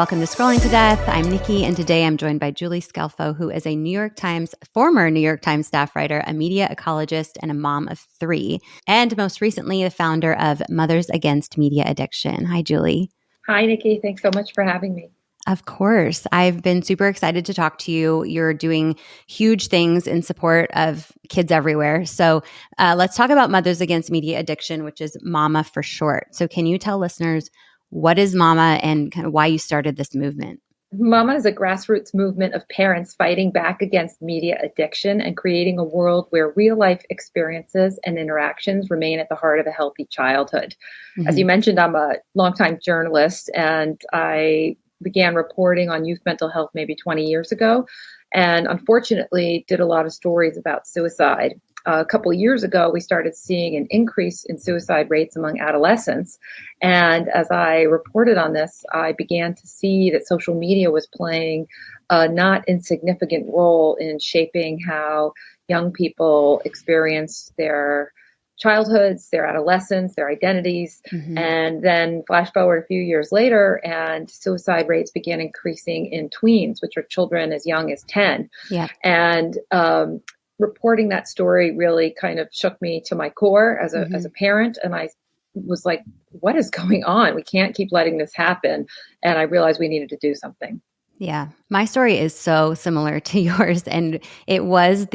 Welcome to Scrolling to Death. I'm Nikki, and today I'm joined by Julie Scelfo, who is a former New York Times staff writer, a media ecologist, and a mom of 3, and most recently the founder of Mothers Against Media Addiction. Hi, Julie. Hi, Nikki. Thanks so much for having me. Of course. I've been super excited to talk to you. You're doing huge things in support of kids everywhere. So let's talk about Mothers Against Media Addiction, which is MAMA for short. So can you tell listeners what is MAMA and kind of why you started this movement? MAMA is a grassroots movement of parents fighting back against media addiction and creating a world where real-life experiences and interactions remain at the heart of a healthy childhood. Mm-hmm. As you mentioned, I'm a longtime journalist, and I began reporting on youth mental health maybe 20 years ago, and unfortunately did a lot of stories about suicide. A couple of years ago, we started seeing an increase in suicide rates among adolescents. And as I reported on this, I began to see that social media was playing a not insignificant role in shaping how young people experience their childhoods, their adolescence, their identities. Mm-hmm. And then flash forward a few years later, and suicide rates began increasing in tweens, which are children as young as 10. Yeah. And reporting that story really kind of shook me to my core as a parent. And I was like, what is going on? We can't keep letting this happen. And I realized we needed to do something. Yeah. My story is so similar to yours. And it was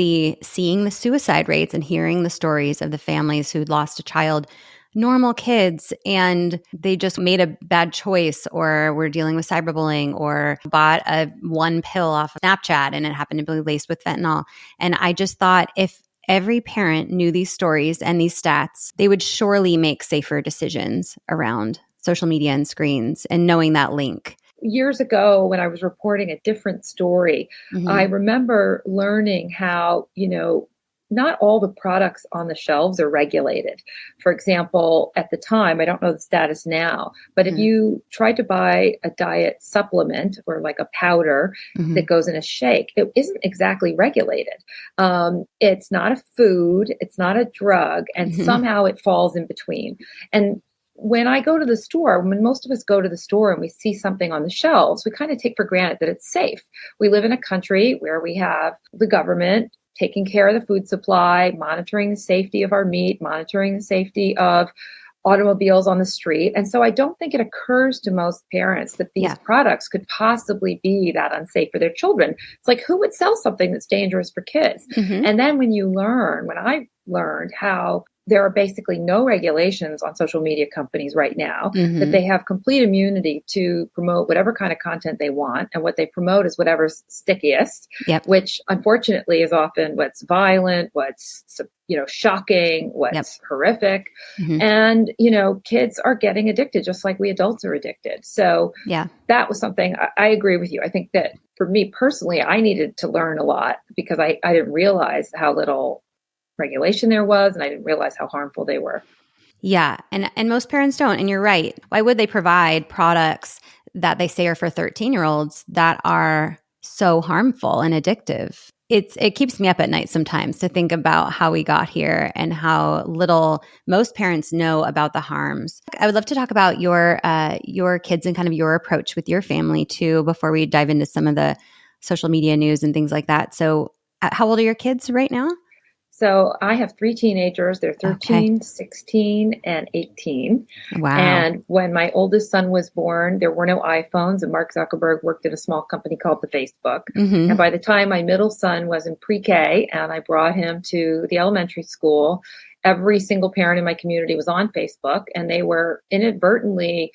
seeing the suicide rates and hearing the stories of the families who'd lost a child, normal kids, and they just made a bad choice, or were dealing with cyberbullying, or bought one pill off of Snapchat and it happened to be laced with fentanyl. And I just thought, if every parent knew these stories and these stats, they would surely make safer decisions around social media and screens and knowing that link. Years ago, when I was reporting a different story, I remember learning how, not all the products on the shelves are regulated. For example, at the time, I don't know the status now, but if you tried to buy a diet supplement or like a powder that goes in a shake, it isn't exactly regulated. It's not a food, it's not a drug, and somehow it falls in between. And when I go to the store, when most of us go to the store and we see something on the shelves, we kind of take for granted that it's safe. We live in a country where we have the government taking care of the food supply, monitoring the safety of our meat, monitoring the safety of automobiles on the street. And so I don't think it occurs to most parents that these products could possibly be that unsafe for their children. It's like, who would sell something that's dangerous for kids? And then when I learned how there are basically no regulations on social media companies right now, that they have complete immunity to promote whatever kind of content they want. And what they promote is whatever's stickiest, which unfortunately is often what's violent, what's, shocking, what's horrific. And, kids are getting addicted just like we adults are addicted. So that was something I agree with you. I think that for me personally, I needed to learn a lot because I didn't realize how little regulation there was, and I didn't realize how harmful they were. Yeah. And most parents don't. And you're right. Why would they provide products that they say are for 13-year-olds that are so harmful and addictive? It keeps me up at night sometimes to think about how we got here and how little most parents know about the harms. I would love to talk about your kids and kind of your approach with your family too, before we dive into some of the social media news and things like that. So how old are your kids right now? So I have 3 teenagers. They're 13, 16, and 18. Wow. And when my oldest son was born, there were no iPhones, and Mark Zuckerberg worked at a small company called the Facebook. And by the time my middle son was in pre-K and I brought him to the elementary school, every single parent in my community was on Facebook, and they were inadvertently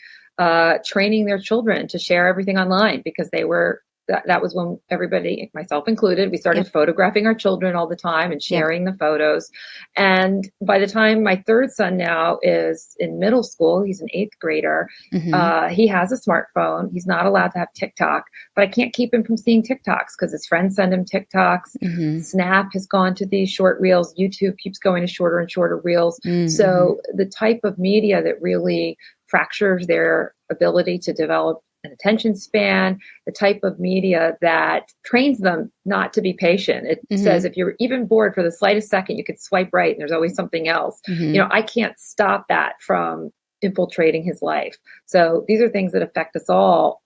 training their children to share everything online because they were that was when everybody, myself included, we started photographing our children all the time and sharing the photos. And by the time my third son now is in middle school, he's an 8th grader. He has a smartphone. He's not allowed to have TikTok, but I can't keep him from seeing TikToks because his friends send him TikToks. Snap has gone to these short reels. YouTube keeps going to shorter and shorter reels. So the type of media that really fractures their ability to develop an attention span, the type of media that trains them not to be patient. It says if you're even bored for the slightest second, you could swipe right and there's always something else. I can't stop that from infiltrating his life. So these are things that affect us all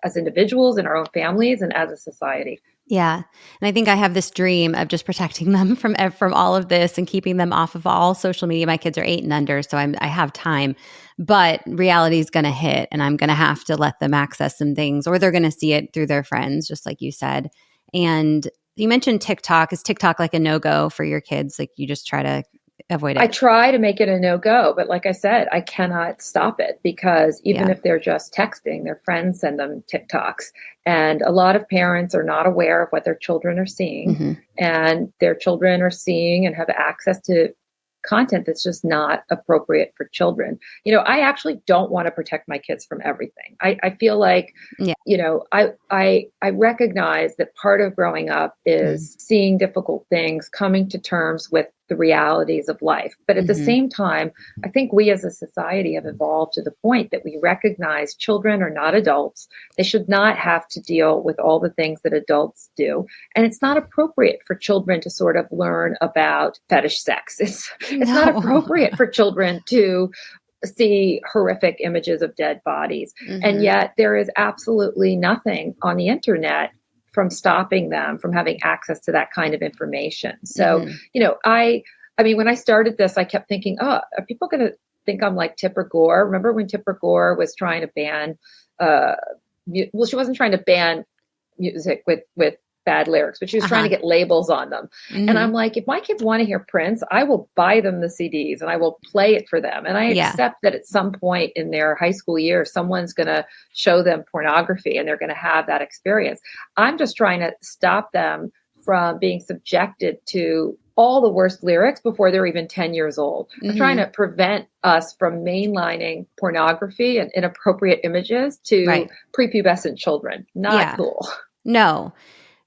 as individuals in our own families and as a society. Yeah. And I think I have this dream of just protecting them from all of this and keeping them off of all social media. My kids are 8 and under, so I have time. But reality is going to hit, and I'm going to have to let them access some things, or they're going to see it through their friends, just like you said. And you mentioned TikTok. Is TikTok like a no-go for your kids? Like you just try to avoid it? I try to make it a no-go, but like I said, I cannot stop it because even if they're just texting, their friends send them TikToks. And a lot of parents are not aware of what their children are seeing, and their children are seeing and have access to content that's just not appropriate for children. I actually don't want to protect my kids from everything. I feel like, I recognize that part of growing up is seeing difficult things, coming to terms with the realities of life. But at the same time, I think we as a society have evolved to the point that we recognize children are not adults. They should not have to deal with all the things that adults do. And it's not appropriate for children to sort of learn about fetish sex. It's not appropriate for children to see horrific images of dead bodies. And yet there is absolutely nothing on the internet from stopping them from having access to that kind of information. So, I mean, when I started this, I kept thinking, oh, are people going to think I'm like Tipper Gore? Remember when Tipper Gore was trying to ban, she wasn't trying to ban music with bad lyrics, but she was trying to get labels on them. And I'm like, if my kids want to hear Prince, I will buy them the CDs and I will play it for them. And I accept that at some point in their high school year, someone's going to show them pornography and they're going to have that experience. I'm just trying to stop them from being subjected to all the worst lyrics before they're even 10 years old. I'm trying to prevent us from mainlining pornography and inappropriate images to prepubescent children. Not cool. No.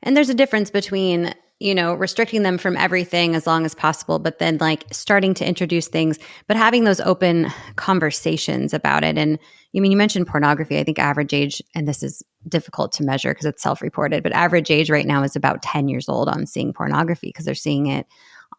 And there's a difference between, restricting them from everything as long as possible, but then like starting to introduce things, but having those open conversations about it. And you mentioned pornography. I think average age, and this is difficult to measure because it's self-reported, but average age right now is about 10 years old on seeing pornography because they're seeing it,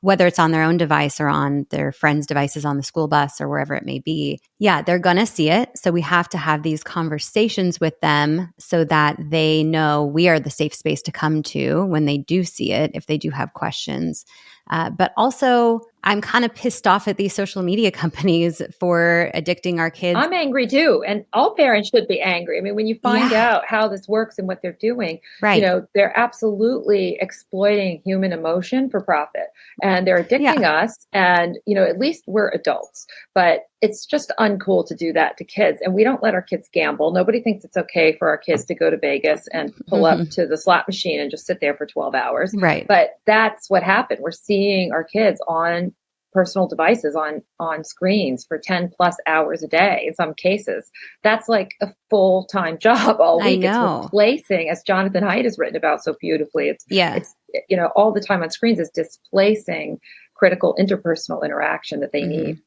whether it's on their own device or on their friends' devices on the school bus or wherever it may be. Yeah, they're going to see it. So we have to have these conversations with them so that they know we are the safe space to come to when they do see it, if they do have questions. But also, I'm kind of pissed off at these social media companies for addicting our kids. I'm angry too. And all parents should be angry. I mean, when you find out how this works and what they're doing, they're absolutely exploiting human emotion for profit. And they're addicting us. And, at least we're adults. But it's just uncool to do that to kids. And we don't let our kids gamble. Nobody thinks it's okay for our kids to go to Vegas and pull up to the slot machine and just sit there for 12 hours. Right. But that's what happened. We're seeing our kids on personal devices on screens for 10 plus hours a day in some cases. That's like a full-time job all week. It's replacing, as Jonathan Haidt has written about so beautifully, it's all the time on screens is displacing critical interpersonal interaction that they need.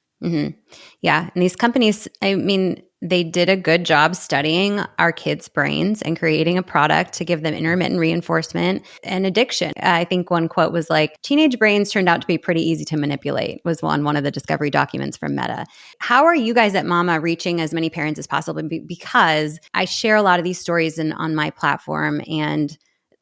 Yeah. And these companies, they did a good job studying our kids' brains and creating a product to give them intermittent reinforcement and addiction. I think one quote was like, teenage brains turned out to be pretty easy to manipulate, was one of the discovery documents from Meta. How are you guys at Mama reaching as many parents as possible? Because I share a lot of these stories on my platform and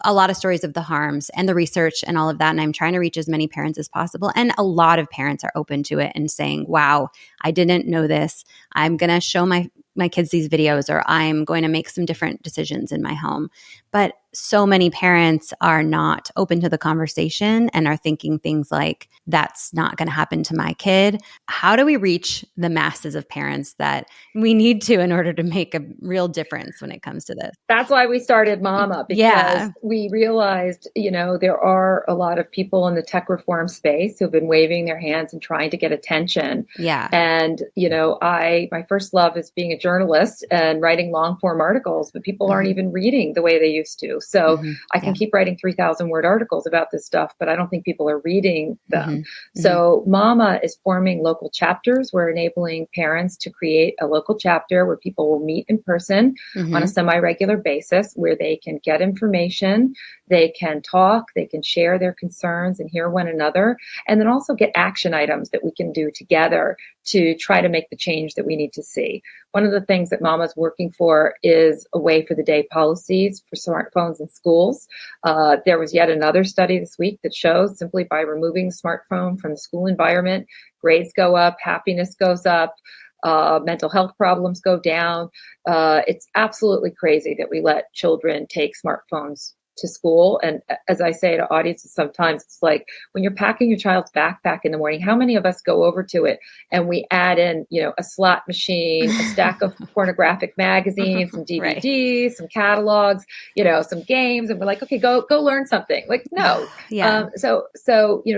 a lot of stories of the harms and the research and all of that. And I'm trying to reach as many parents as possible. And a lot of parents are open to it and saying, wow, I didn't know this. I'm going to show my kids these videos, or I'm going to make some different decisions in my home. But so many parents are not open to the conversation and are thinking things like, that's not going to happen to my kid. How do we reach the masses of parents that we need to in order to make a real difference when it comes to this? That's why we started Mama, because we realized, there are a lot of people in the tech reform space who've been waving their hands and trying to get attention. Yeah. And, my first love is being a journalist and writing long form articles, but people aren't even reading the way they used to. So I can keep writing 3,000 word articles about this stuff, but I don't think people are reading them. So Mama is forming local chapters. We're enabling parents to create a local chapter where people will meet in person on a semi-regular basis, where they can get information, They can talk, they can share their concerns and hear one another, and then also get action items that we can do together to try to make the change that we need to see. One of the things that Mama's working for is a way for the day policies for smartphones in schools. There was yet another study this week that shows simply by removing the smartphone from the school environment, grades go up, happiness goes up, mental health problems go down. It's absolutely crazy that we let children take smartphones to school. And as I say to audiences sometimes, it's like when you're packing your child's backpack in the morning, how many of us go over to it and we add in, a slot machine, a stack of pornographic magazines, some DVDs, right, some catalogs, some games, and we're like, okay, go learn something. Like, no. Yeah. So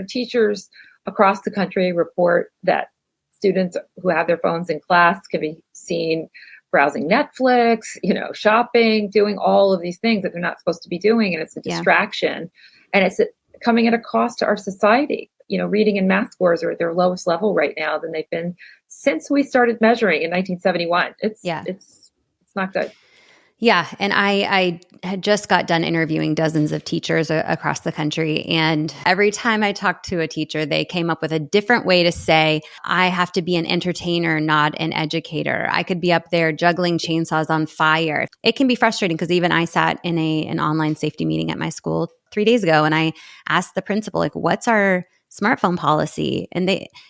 teachers across the country report that students who have their phones in class can be seen browsing Netflix, shopping, doing all of these things that they're not supposed to be doing. And it's a distraction. And it's coming at a cost to our society. Reading and math scores are at their lowest level right now than they've been since we started measuring in 1971. It's not good. Yeah. And I had just got done interviewing dozens of teachers across the country. And every time I talked to a teacher, they came up with a different way to say, I have to be an entertainer, not an educator. I could be up there juggling chainsaws on fire. It can be frustrating because even I sat in an online safety meeting at my school 3 days ago, and I asked the principal, like, what's our smartphone policy? And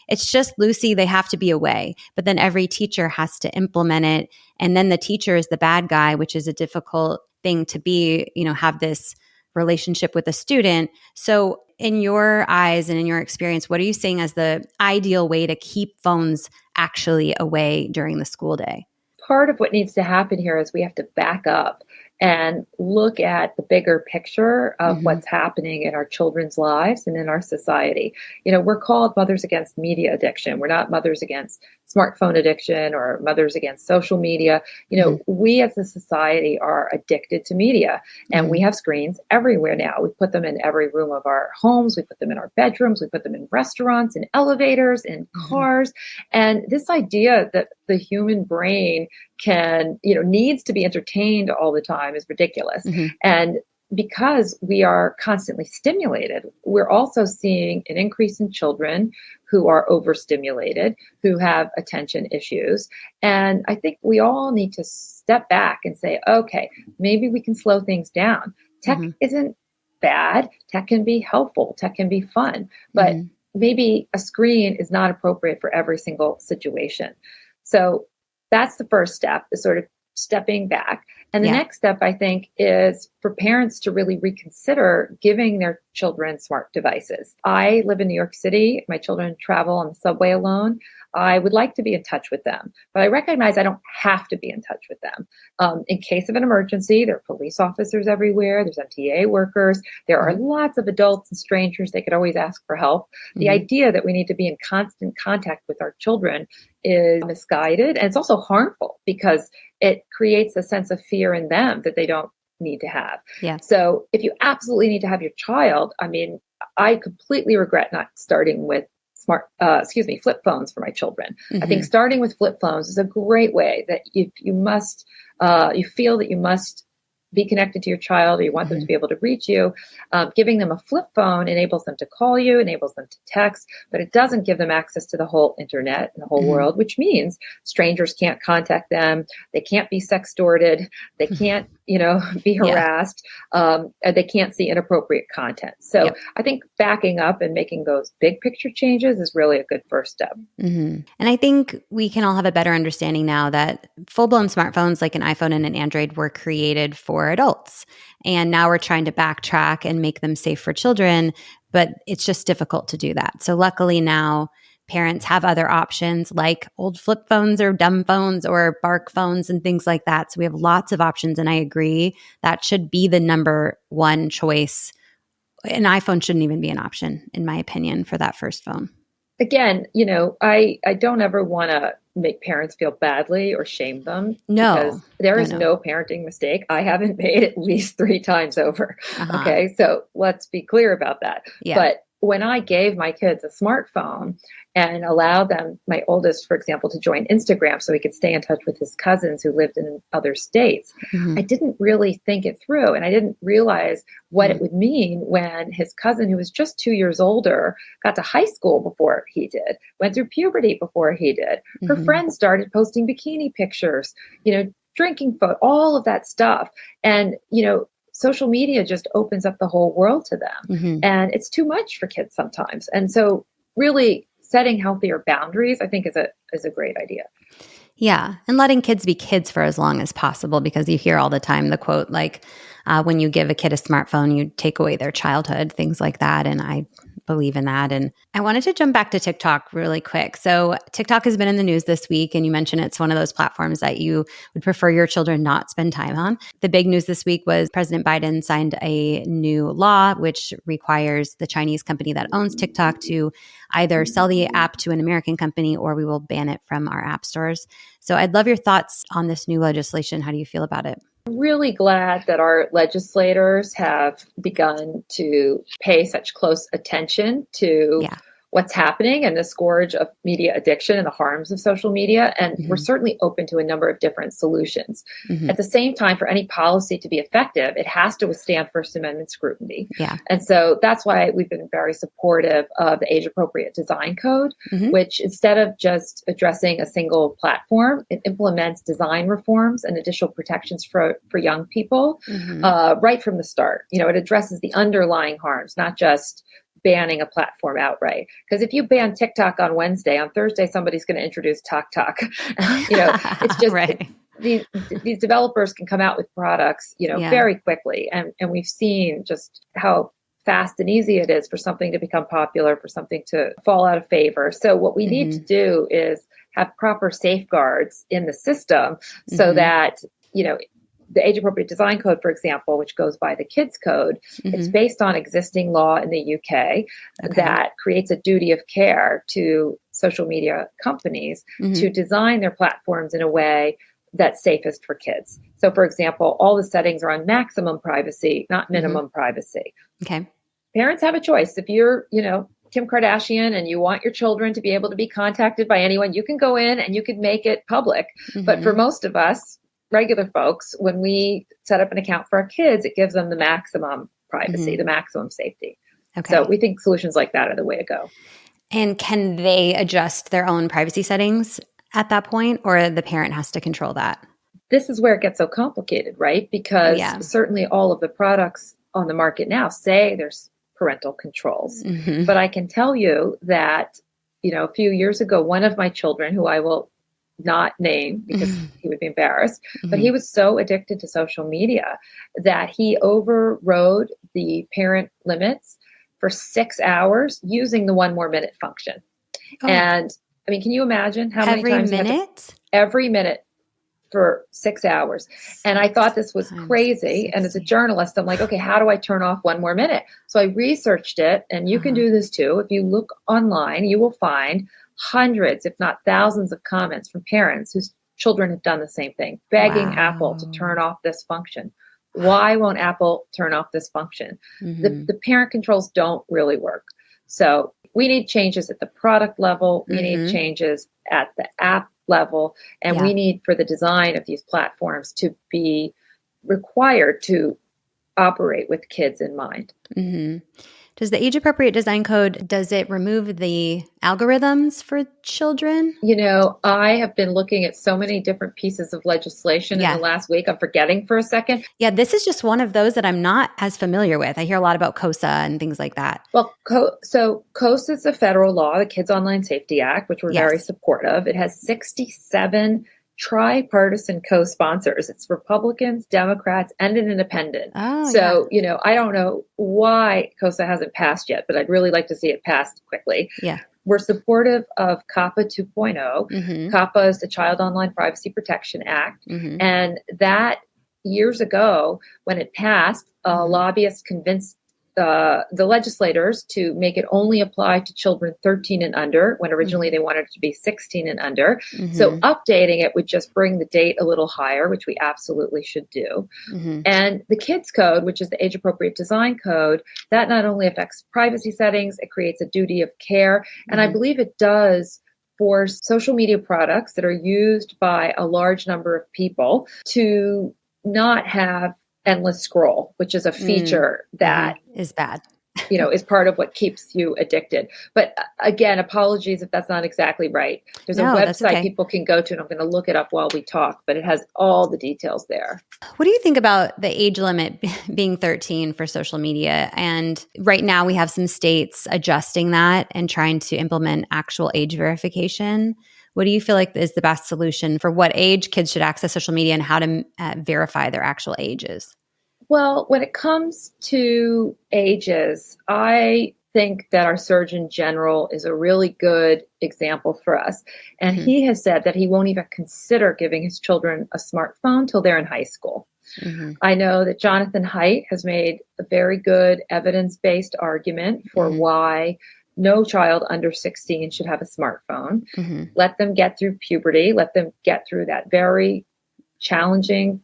it's just Lucy, they have to be away. But then every teacher has to implement it. And then the teacher is the bad guy, which is a difficult thing to be, have this relationship with a student. So in your eyes and in your experience, what are you seeing as the ideal way to keep phones actually away during the school day? Part of what needs to happen here is we have to back up and look at the bigger picture of what's happening in our children's lives and in our society. We're called Mothers Against Media Addiction. We're not mothers against smartphone addiction or mothers against social media. We as a society are addicted to media, and we have screens everywhere now. We put them in every room of our homes. We put them in our bedrooms. We put them in restaurants, in elevators, in cars. And this idea that the human brain needs to be entertained all the time is ridiculous. And because we are constantly stimulated, we're also seeing an increase in children who are overstimulated, who have attention issues. And I think we all need to step back and say, okay, maybe we can slow things down. Tech isn't bad. Tech can be helpful. Tech can be fun. But maybe a screen is not appropriate for every single situation. So that's the first step, is sort of stepping back. And the next step, I think, is for parents to really reconsider giving their children smart devices. I live in New York City. My children travel on the subway alone. I would like to be in touch with them, but I recognize I don't have to be in touch with them. In case of an emergency, there are police officers everywhere. There's MTA workers. There are lots of adults and strangers. They could always ask for help. The idea that we need to be in constant contact with our children is misguided. And it's also harmful because it creates a sense of fear in them that they don't need to have. Yeah. So if you absolutely need to have your child, I completely regret not starting with flip phones for my children. I think starting with flip phones is a great way that if you must, you feel that you must be connected to your child, or you want them to be able to reach you. Giving them a flip phone enables them to call you, enables them to text, but it doesn't give them access to the whole internet and the whole world, which means strangers can't contact them. They can't be sextorted. They can't, be harassed. And they can't see inappropriate content. So I think backing up and making those big picture changes is really a good first step. And I think we can all have a better understanding now that full-blown smartphones like an iPhone and an Android were created for adults. And now we're trying to backtrack and make them safe for children, but it's just difficult to do that. So luckily now parents have other options like old flip phones or dumb phones or bark phones and things like that. So we have lots of options. And I agree that should be the number one choice. An iPhone shouldn't even be an option, in my opinion, for that first phone. Again, I don't ever want to make parents feel badly or shame them. No. Because there is no parenting mistake I haven't made at least 3 times over. Okay. So let's be clear about that. Yeah. But when I gave my kids a smartphone and allowed them, my oldest, for example, to join Instagram so he could stay in touch with his cousins who lived in other states, I didn't really think it through. And I didn't realize what it would mean when his cousin, who was just 2 years older, got to high school before he did, went through puberty before he did. Her friends started posting bikini pictures, drinking photos, all of that stuff. And, social media just opens up the whole world to them. And it's too much for kids sometimes. And so really setting healthier boundaries, I think is a great idea. Yeah. And letting kids be kids for as long as possible, because you hear all the time the quote, like, when you give a kid a smartphone, you take away their childhood, things like that. And I believe in that. And I wanted to jump back to TikTok really quick. So TikTok has been in the news this week, and you mentioned it's one of those platforms that you would prefer your children not spend time on. The big news this week was President Biden signed a new law which requires the Chinese company that owns TikTok to either sell the app to an American company or we will ban it from our app stores. So I'd love your thoughts on this new legislation. How do you feel about it? Really glad that our legislators have begun to pay such close attention to what's happening and the scourge of media addiction and the harms of social media. And we're certainly open to a number of different solutions. At the same time, for any policy to be effective, it has to withstand First Amendment scrutiny. And so that's why we've been very supportive of the Age Appropriate Design Code, which instead of just addressing a single platform, it implements design reforms and additional protections for young people right from the start. It addresses the underlying harms, not just banning a platform outright. Because if you ban TikTok on Wednesday, on Thursday, somebody's going to introduce TokTok. It's just right. These developers can come out with products, very quickly. And we've seen just how fast and easy it is for something to become popular, for something to fall out of favor. So what we need to do is have proper safeguards in the system so that, the Age Appropriate Design Code, for example, which goes by the Kids Code, it's based on existing law in the UK that creates a duty of care to social media companies to design their platforms in a way that's safest for kids. So, for example, all the settings are on maximum privacy, not minimum privacy. Okay. Parents have a choice. If you're, Kim Kardashian and you want your children to be able to be contacted by anyone, you can go in and you can make it public. But for most of us, regular folks, when we set up an account for our kids, it gives them the maximum privacy, the maximum safety. Okay. So we think solutions like that are the way to go. And can they adjust their own privacy settings at that point, or the parent has to control that? This is where it gets so complicated, right? Because certainly all of the products on the market now say there's parental controls. But I can tell you that, a few years ago, one of my children, who I will not name because he would be embarrassed, but he was so addicted to social media that he overrode the parent limits for 6 hours using the 1 more minute function. And I mean, can you imagine how many times every minute for 6 hours? And I thought this was crazy. And as a journalist, I'm like, okay, how do I turn off 1 more minute? So I researched it, and you can do this too. If you look online, you will find hundreds, if not thousands, of comments from parents whose children have done the same thing, begging Apple to turn off this function. Why won't Apple turn off this function? The parent controls don't really work. So we need changes at the product level. We need changes at the app level. And we need for the design of these platforms to be required to operate with kids in mind. Does the Age Appropriate Design Code, does it remove the algorithms for children? I have been looking at so many different pieces of legislation in the last week. I'm forgetting for a second. Yeah, this is just one of those that I'm not as familiar with. I hear a lot about COSA and things like that. Well, so COSA is a federal law, the Kids Online Safety Act, which we're very supportive. It has 67 tripartisan co-sponsors. It's Republicans, Democrats, and an independent. I don't know why COSA hasn't passed yet, but I'd really like to see it passed quickly. We're supportive of COPPA 2.0. COPPA is the Child Online Privacy Protection Act. And that years ago, when it passed, lobbyists convinced the legislators to make it only apply to children 13 and under, when originally they wanted it to be 16 and under. So updating it would just bring the date a little higher, which we absolutely should do. And the kids code, which is the age appropriate design code, that not only affects privacy settings, it creates a duty of care. And I believe it does for social media products that are used by a large number of people to not have endless scroll, which is a feature that is bad. Is part of what keeps you addicted. But again, apologies if that's not exactly right. There's a website people can go to, and I'm going to look it up while we talk, but it has all the details there. What do you think about the age limit being 13 for social media? And right now we have some states adjusting that and trying to implement actual age verification. What do you feel like is the best solution for what age kids should access social media and how to verify their actual ages? Well, when it comes to ages, I think that our Surgeon General is a really good example for us. And he has said that he won't even consider giving his children a smartphone till they're in high school. I know that Jonathan Haidt has made a very good evidence-based argument for why no child under 16 should have a smartphone. Let them get through puberty. Let them get through that very challenging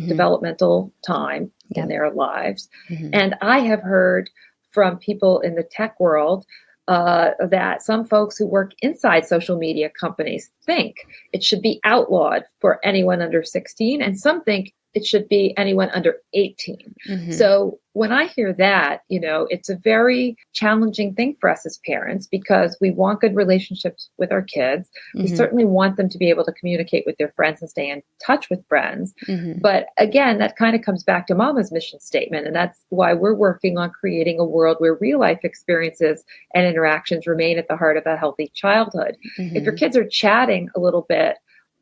developmental time in their lives. And I have heard from people in the tech world that some folks who work inside social media companies think it should be outlawed for anyone under 16, and some think it should be anyone under 18. So when I hear that, it's a very challenging thing for us as parents, because we want good relationships with our kids. We certainly want them to be able to communicate with their friends and stay in touch with friends. But again, that kind of comes back to Mama's mission statement. And that's why we're working on creating a world where real life experiences and interactions remain at the heart of a healthy childhood. If your kids are chatting a little bit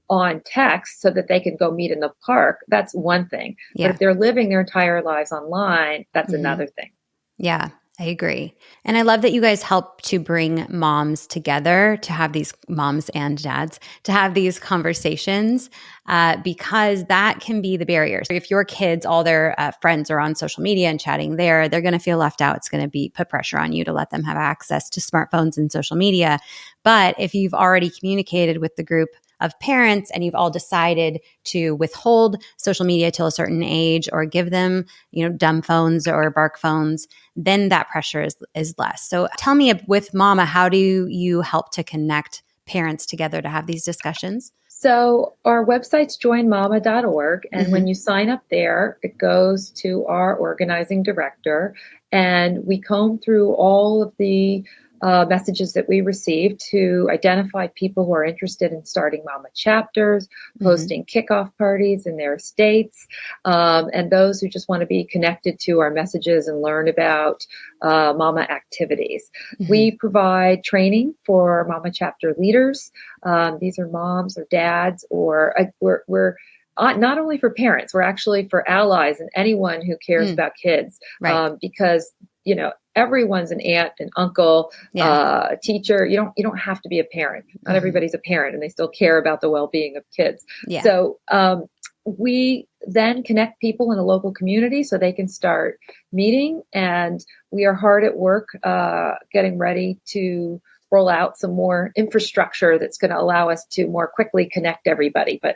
on text so that they can go meet in the park, that's one thing. But if they're living their entire lives online, that's another thing. Yeah, I agree. And I love that you guys help to bring moms together to have these moms and dads to have these conversations because that can be the barrier. So if your kids, all their friends are on social media and chatting there, they're going to feel left out. It's going to be put pressure on you to let them have access to smartphones and social media. But if you've already communicated with the group of parents and you've all decided to withhold social media till a certain age or give them, dumb phones or bark phones, then that pressure is less. So tell me, with Mama, how do you help to connect parents together to have these discussions? So our website's JoinMAMA.or. And when you sign up there, it goes to our organizing director, and we comb through all of the messages that we receive to identify people who are interested in starting Mama chapters, hosting kickoff parties in their states, and those who just want to be connected to our messages and learn about Mama activities. We provide training for Mama chapter leaders. These are moms or dads, or we're not only for parents, we're actually for allies and anyone who cares about kids, because everyone's an aunt, an uncle, teacher. You don't have to be a parent. Not everybody's a parent, and they still care about the well-being of kids. So we then connect people in a local community so they can start meeting. And we are hard at work getting ready to roll out some more infrastructure that's going to allow us to more quickly connect everybody. But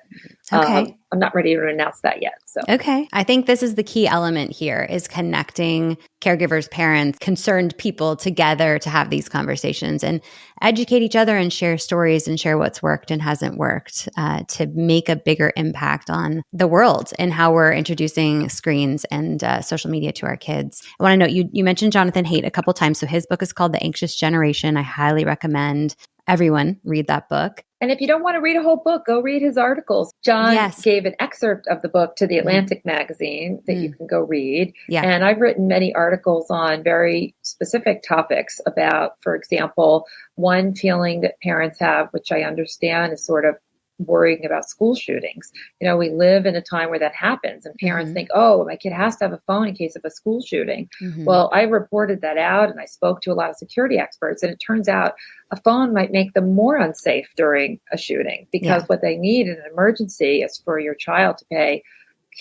I'm not ready to announce that yet. So okay. I think this is the key element here, is connecting caregivers, parents, concerned people together to have these conversations and educate each other and share stories and share what's worked and hasn't worked to make a bigger impact on the world and how we're introducing screens and social media to our kids. I want to note, you mentioned Jonathan Haidt a couple times. So his book is called The Anxious Generation. I highly recommend everyone read that book. And if you don't want to read a whole book, go read his articles. John gave an excerpt of the book to the Atlantic magazine that you can go read. And I've written many articles on very specific topics about, for example, one feeling that parents have, which I understand, is sort of worrying about school shootings. We live in a time where that happens, and parents think, oh, my kid has to have a phone in case of a school shooting. Well, I reported that out, and I spoke to a lot of security experts, and it turns out a phone might make them more unsafe during a shooting, because what they need in an emergency is for your child to pay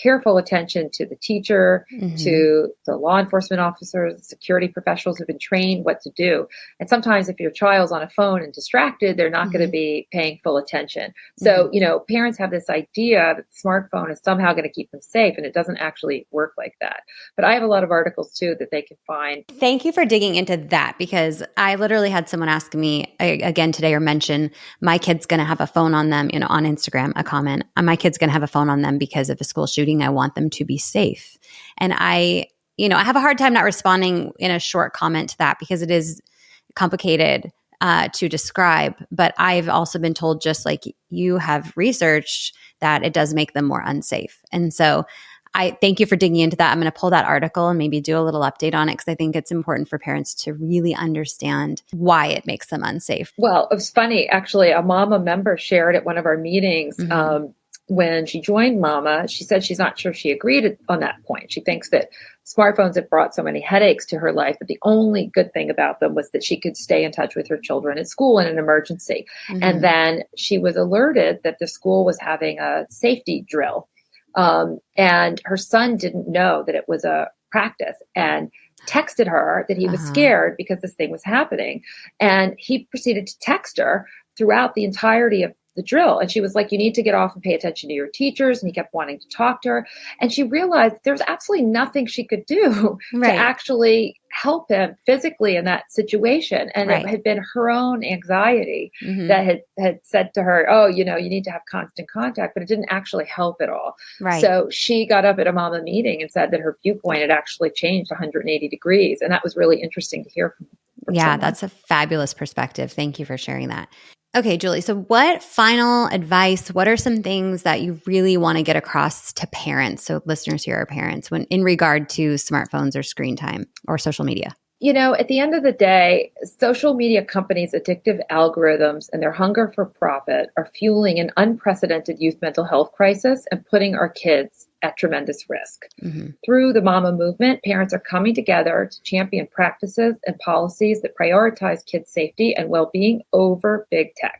careful attention to the teacher, to the law enforcement officers, security professionals who've been trained what to do. And sometimes if your child's on a phone and distracted, they're not going to be paying full attention. So, parents have this idea that the smartphone is somehow going to keep them safe, and it doesn't actually work like that. But I have a lot of articles too that they can find. Thank you for digging into that, because I literally had someone ask me again today, or mention my kid's going to have a phone on them, on Instagram, a comment, my kid's going to have a phone on them because of a school shooting. I want them to be safe. And I have a hard time not responding in a short comment to that, because it is complicated to describe. But I've also been told, just like you have researched, that it does make them more unsafe. And so I thank you for digging into that. I'm going to pull that article and maybe do a little update on it, because I think it's important for parents to really understand why it makes them unsafe. Well, it was funny. Actually, a mama member shared at one of our meetings when she joined Mama. She said she's not sure she agreed on that point. She thinks that smartphones have brought so many headaches to her life, but the only good thing about them was that she could stay in touch with her children at school in an emergency. And then she was alerted that the school was having a safety drill. And her son didn't know that it was a practice, and texted her that he was scared because this thing was happening. And he proceeded to text her throughout the entirety of the drill. And she was like, you need to get off and pay attention to your teachers. And he kept wanting to talk to her. And she realized there was absolutely nothing she could do to actually help him physically in that situation. And it had been her own anxiety that had said to her, oh, you need to have constant contact, but it didn't actually help at all. So she got up at a mama meeting and said that her viewpoint had actually changed 180 degrees. And that was really interesting to hear from someone. That's a fabulous perspective. Thank you for sharing that. Okay, Julie, so what final advice, what are some things that you really want to get across to parents, so listeners here are parents, when in regard to smartphones or screen time or social media? At the end of the day, social media companies' addictive algorithms and their hunger for profit are fueling an unprecedented youth mental health crisis and putting our kids at tremendous risk. Through the Mama movement, parents are coming together to champion practices and policies that prioritize kids' safety and well-being over big tech.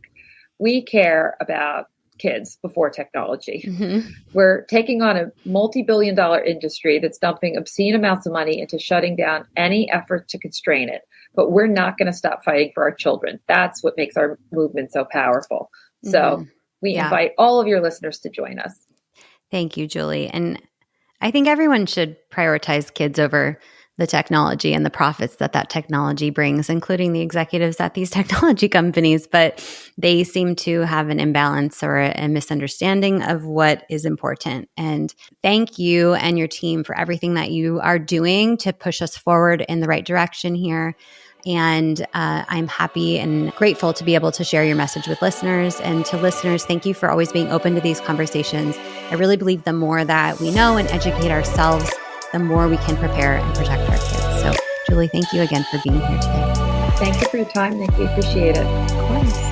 We care about kids before technology. We're taking on a multi-billion-dollar industry that's dumping obscene amounts of money into shutting down any effort to constrain it. But we're not going to stop fighting for our children. That's what makes our movement so powerful. So we invite all of your listeners to join us. Thank you, Julie. And I think everyone should prioritize kids over the technology and the profits that technology brings, including the executives at these technology companies. But they seem to have an imbalance or a misunderstanding of what is important. And thank you and your team for everything that you are doing to push us forward in the right direction here. And I'm happy and grateful to be able to share your message with listeners. And to listeners, thank you for always being open to these conversations. I really believe the more that we know and educate ourselves, the more we can prepare and protect our kids. So, Julie, thank you again for being here today. Thank you for your time, Nikki. Appreciate it. Of course.